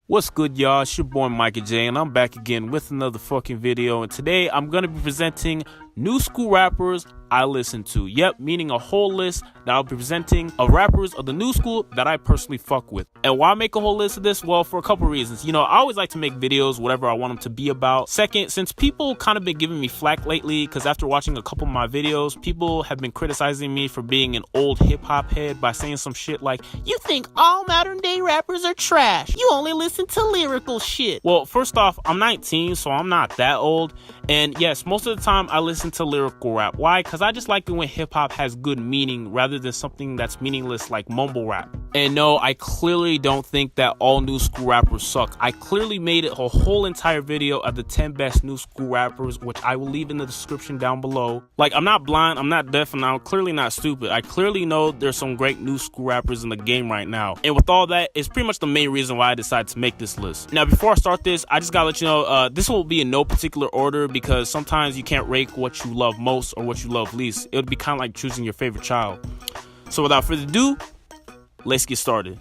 What's good, y'all? It's your boy Micah J, and I'm back again with another fucking video. And today I'm gonna be presenting new school rappers I listen to. Yep, meaning a whole list that I'll be presenting of rappers of the new school that I personally fuck with. And why make a whole list of this? Well, for a couple reasons. You know, I always like to make videos whatever I want them to be about. Second, since people kind of been giving me flack lately, because after watching a couple of my videos, people have been criticizing me for being an old hip-hop head by saying some shit like, you think all modern day rappers are trash, you only listen to lyrical shit. Well, first off, I'm 19, so I'm not that old. And yes, most of the time I listen to lyrical rap. Why? Because I just like it when hip-hop has good meaning rather than something that's meaningless like mumble rap. And no, I clearly don't think that all new school rappers suck. I clearly made it a whole entire video of the 10 best new school rappers, which I will leave in the description down below. Like, I'm not blind, I'm not deaf, and I'm clearly not stupid. I clearly know there's some great new school rappers in the game right now. And with all that, it's pretty much the main reason why I decided to make this list. Now, before I start this, I just gotta let you know, this will be in no particular order because sometimes you can't rank what you love most or what you love least. It would be kind of like choosing your favorite child. So without further ado, let's get started.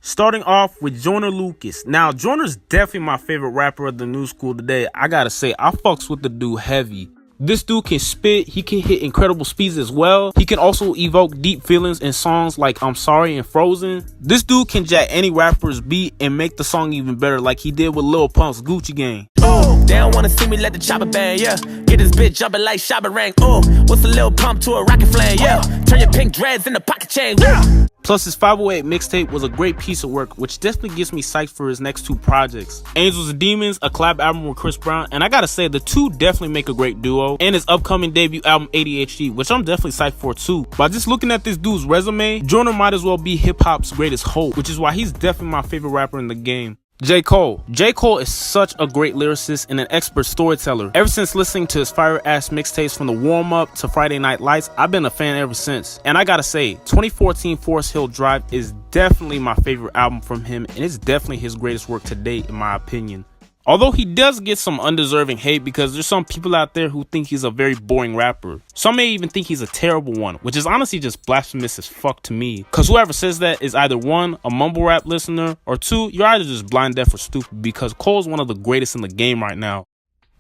Starting off with Joyner Lucas. Now, Joyner's definitely my favorite rapper of the new school today. I gotta say, I fucks with the dude heavy. This dude can spit, he can hit incredible speeds as well. He can also evoke deep feelings in songs like I'm Sorry and Frozen. This dude can jack any rapper's beat and make the song even better, like he did with Lil Pump's Gucci Gang. Oh, they don't wanna see me let the chopper bang, yeah. Get this bitch jumping like Shabba Rank. Oh, what's a little pump to a rocket flame, yeah. Turn your pink dreads into pocket chain, yeah. Plus, his 508 mixtape was a great piece of work, which definitely gets me psyched for his next two projects. Angels and Demons, a collab album with Chris Brown, and I gotta say, the two definitely make a great duo, and his upcoming debut album, ADHD, which I'm definitely psyched for too. By just looking at this dude's resume, Joyner might as well be hip-hop's greatest hope, which is why he's definitely my favorite rapper in the game. J. Cole. J. Cole is such a great lyricist and an expert storyteller. Ever since listening to his fire-ass mixtapes from the warm-up to Friday Night Lights, I've been a fan ever since. And I gotta say, 2014 Forest Hill Drive is definitely my favorite album from him, and it's definitely his greatest work to date in my opinion. Although he does get some undeserving hate because there's some people out there who think he's a very boring rapper. Some may even think he's a terrible one, which is honestly just blasphemous as fuck to me. Cause whoever says that is either one, a mumble rap listener, or two, you're either just blind, deaf, or stupid because Cole's one of the greatest in the game right now.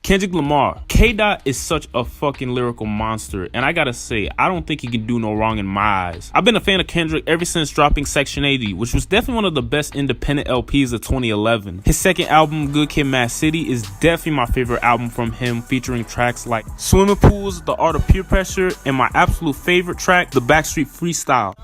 Kendrick Lamar. K.R.I.T is such a fucking lyrical monster, and I gotta say, I don't think he can do no wrong in my eyes. I've been a fan of Kendrick ever since dropping Section 80, which was definitely one of the best independent LPs of 2011. His second album, Good Kid, Mad City, is definitely my favorite album from him, featuring tracks like Swimming Pools, The Art of Peer Pressure, and my absolute favorite track, The Backstreet Freestyle.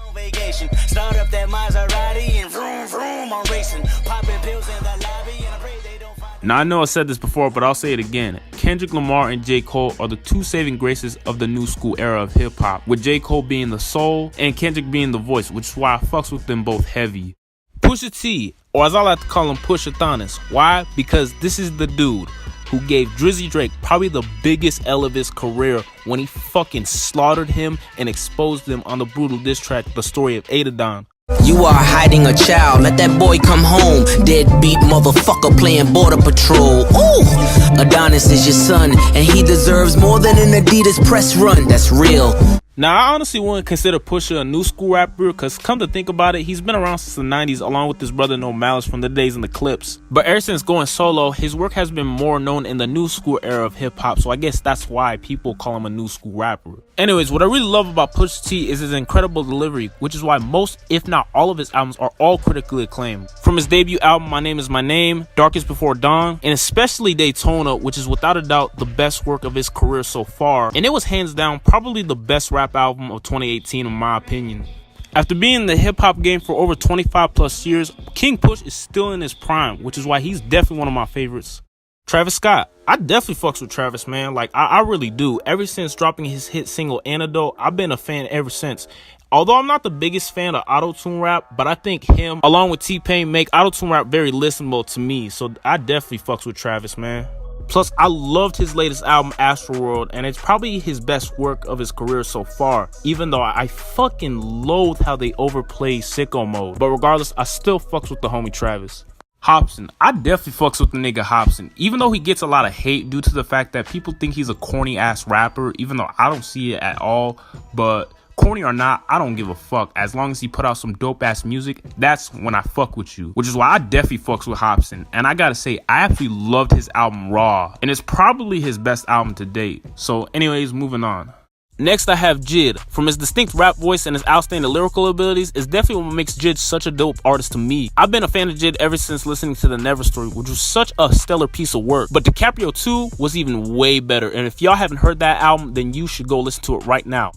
Start up that Maserati and vroom vroom on racing, popping pills in the lobby and I pray they don't find. Now, I know I said this before, but I'll say it again. Kendrick Lamar and J. Cole are the two saving graces of the new school era of hip-hop, with J. Cole being the soul and Kendrick being the voice, which is why I fucks with them both heavy. Pusha T, or as I like to call him, Pusha-Thonis. Why? Because this is the dude who gave Drizzy Drake probably the biggest L of his career when he fucking slaughtered him and exposed him on the brutal diss track, The Story of Adidon. You are hiding a child, let that boy come home. Deadbeat motherfucker playing border patrol. Ooh, Adonis is your son, and he deserves more than an Adidas press run. That's real. Now, I honestly wouldn't consider Pusha a new school rapper, because come to think about it, he's been around since the 90s along with his brother No Malice from the days in the Clips. But ever since going solo, his work has been more known in the new school era of hip-hop, so I guess that's why people call him a new school rapper. Anyways, what I really love about Pusha T is his incredible delivery, which is why most, if not all of his albums are all critically acclaimed. From his debut album, My Name Is My Name, Darkest Before Dawn, and especially Daytona, which is without a doubt the best work of his career so far, and it was hands down probably the best rap album of 2018 in my opinion. After being in the hip-hop game for over 25 plus years, King Push is still in his prime, which is why he's definitely one of my favorites. Travis Scott. I definitely fucks with Travis, man. Like, I really do. Ever since dropping his hit single Antidote, I've been a fan ever since. Although I'm not the biggest fan of auto-tune rap, but I think him, along with T-Pain, make auto-tune rap very listenable to me. So I definitely fucks with Travis, man. Plus, I loved his latest album, Astroworld, and it's probably his best work of his career so far, even though I fucking loathe how they overplay Sicko Mode. But regardless, I still fucks with the homie Travis. HOPSIN. I definitely fucks with the nigga HOPSIN, even though he gets a lot of hate due to the fact that people think he's a corny ass rapper, even though I don't see it at all. But corny or not, I don't give a fuck. As long as he put out some dope ass music, that's when I fuck with you, which is why I definitely fucks with HOPSIN. And I gotta say, I absolutely loved his album Raw, and it's probably his best album to date. So anyways, moving on. Next, I have J.I.D. From his distinct rap voice and his outstanding lyrical abilities, is definitely what makes J.I.D. such a dope artist to me. I've been a fan of J.I.D. ever since listening to The Never Story, which was such a stellar piece of work. But DiCaprio 2 was even way better, and if y'all haven't heard that album, then you should go listen to it right now.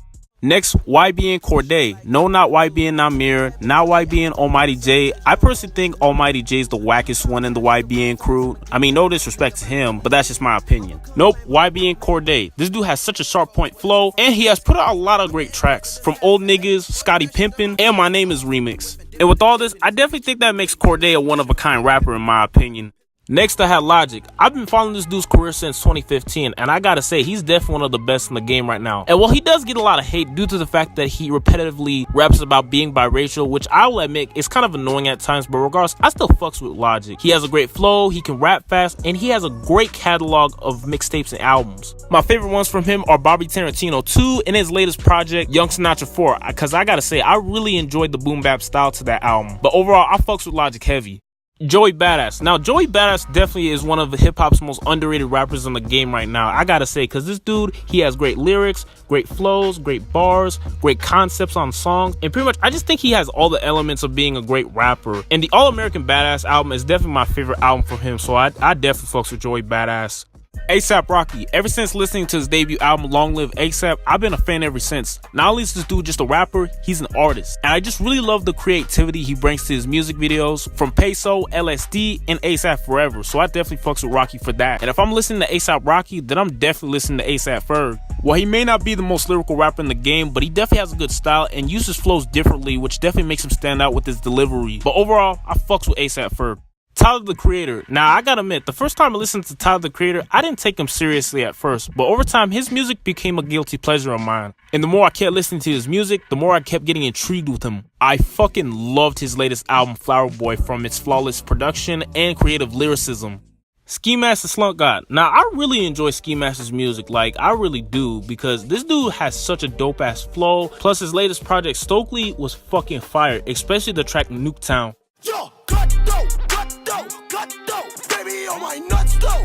Next, YB and CORDAE. No, not YB and Namir, not YB and Almighty J. I personally think Almighty J is the wackest one in the YBN crew. I mean, no disrespect to him, but that's just my opinion. Nope, YB and CORDAE. This dude has such a sharp point flow, and he has put out a lot of great tracks. From Old Niggas, Scotty Pimpin', and My Name Is Remix. And with all this, I definitely think that makes CORDAE a one-of-a-kind rapper in my opinion. Next, I have Logic. I've been following this dude's career since 2015, and I gotta say, he's definitely one of the best in the game right now. And while he does get a lot of hate due to the fact that he repetitively raps about being biracial, which I will admit is kind of annoying at times, but regardless, I still fucks with Logic. He has a great flow, he can rap fast, and he has a great catalog of mixtapes and albums. My favorite ones from him are Bobby Tarantino 2 and his latest project, Young Sinatra 4, because I gotta say, I really enjoyed the boom bap style to that album. But overall, I fucks with Logic heavy. Joey Badass. Now, Joey Badass definitely is one of the hip-hop's most underrated rappers in the game right now. I gotta say, because this dude, he has great lyrics, great flows, great bars, great concepts on songs, and pretty much, I just think he has all the elements of being a great rapper. And the All-American Badass album is definitely my favorite album from him, so I definitely fucks with Joey Badass. A$AP Rocky. Ever since listening to his debut album Long Live A$AP, I've been a fan ever since. Not only is this dude just a rapper, he's an artist, and I just really love the creativity he brings to his music videos, from Peso, LSD, and A$AP Forever, so I definitely fucks with Rocky for that. And if I'm listening to A$AP Rocky, then I'm definitely listening to A$AP FERG. While he may not be the most lyrical rapper in the game, but he definitely has a good style and uses flows differently, which definitely makes him stand out with his delivery. But overall, I fucks with A$AP FERG. Tyler the Creator. Now, I gotta admit, the first time I listened to Tyler the Creator, I didn't take him seriously at first, but over time, his music became a guilty pleasure of mine. And the more I kept listening to his music, the more I kept getting intrigued with him. I fucking loved his latest album, Flower Boy, from its flawless production and creative lyricism. Ski Master Slump God. Now, I really enjoy Ski Master's music, like, I really do, because this dude has such a dope-ass flow, plus his latest project, Stokely, was fucking fire, especially the track Nuketown. Yo, cut though, baby on my nuts though.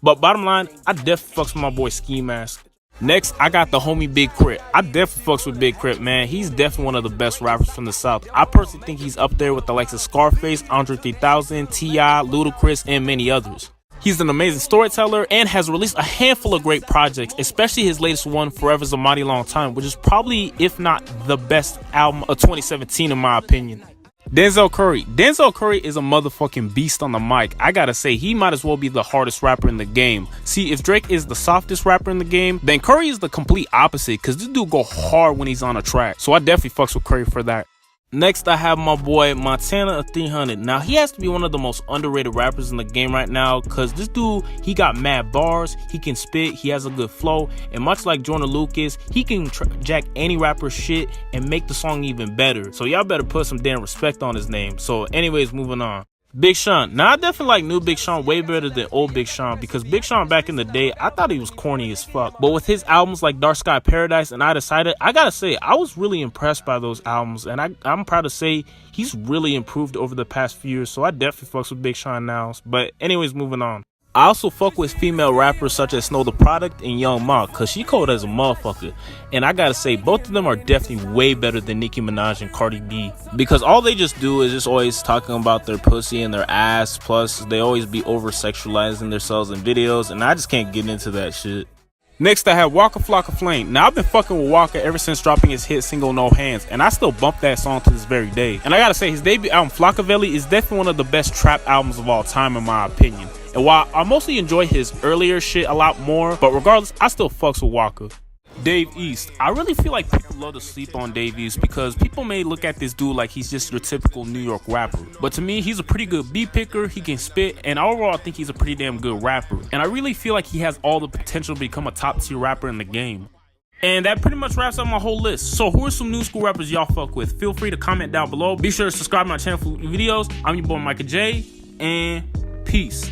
But bottom line, I definitely fucks with my boy Ski Mask. Next, I got the homie Big K.R.I.T. I definitely fucks with Big K.R.I.T, man. He's definitely one of the best rappers from the South. I personally think he's up there with the likes of Scarface, Andre 3000, T.I., Ludacris, and many others. He's an amazing storyteller and has released a handful of great projects, especially his latest one, Forever's a Mighty Long Time, which is probably, if not the best album of 2017 in my opinion. Denzel Curry. Denzel Curry is a motherfucking beast on the mic. I gotta say, he might as well be the hardest rapper in the game. See, if Drake is the softest rapper in the game, then Curry is the complete opposite, because this dude go hard when he's on a track. So I definitely fucks with Curry for that. Next, I have my boy Montana 300. Now, he has to be one of the most underrated rappers in the game right now, because this dude, he got mad bars, he can spit, he has a good flow, and much like Joyner Lucas, he can jack any rapper's shit and make the song even better. So y'all better put some damn respect on his name. So anyways, moving on. Big Sean. Now, I definitely like new Big Sean way better than old Big Sean, because Big Sean back in the day, I thought he was corny as fuck. But with his albums like Dark Sky Paradise and I Decided, I gotta say, I was really impressed by those albums, and I'm proud to say he's really improved over the past few years, so I definitely fucks with Big Sean now. But anyways, moving on. I also fuck with female rappers such as Snow the Product and Young Ma, cause she cold as a motherfucker. And I gotta say, both of them are definitely way better than Nicki Minaj and Cardi B. Because all they just do is just always talking about their pussy and their ass, plus they always be over-sexualizing themselves in videos, and I just can't get into that shit. Next, I have Waka Flocka Flame. Now, I've been fucking with Waka ever since dropping his hit single No Hands, and I still bump that song to this very day. And I gotta say, his debut album Flockavelli is definitely one of the best trap albums of all time in my opinion. And while I mostly enjoy his earlier shit a lot more, but regardless, I still fucks with Waka. Dave East. I really feel like people love to sleep on Dave East, because people may look at this dude like he's just your typical New York rapper. But to me, he's a pretty good beat picker, he can spit, and overall I think he's a pretty damn good rapper. And I really feel like he has all the potential to become a top tier rapper in the game. And that pretty much wraps up my whole list. So who are some new school rappers y'all fuck with? Feel free to comment down below. Be sure to subscribe to my channel for videos. I'm your boy Micah J, and peace.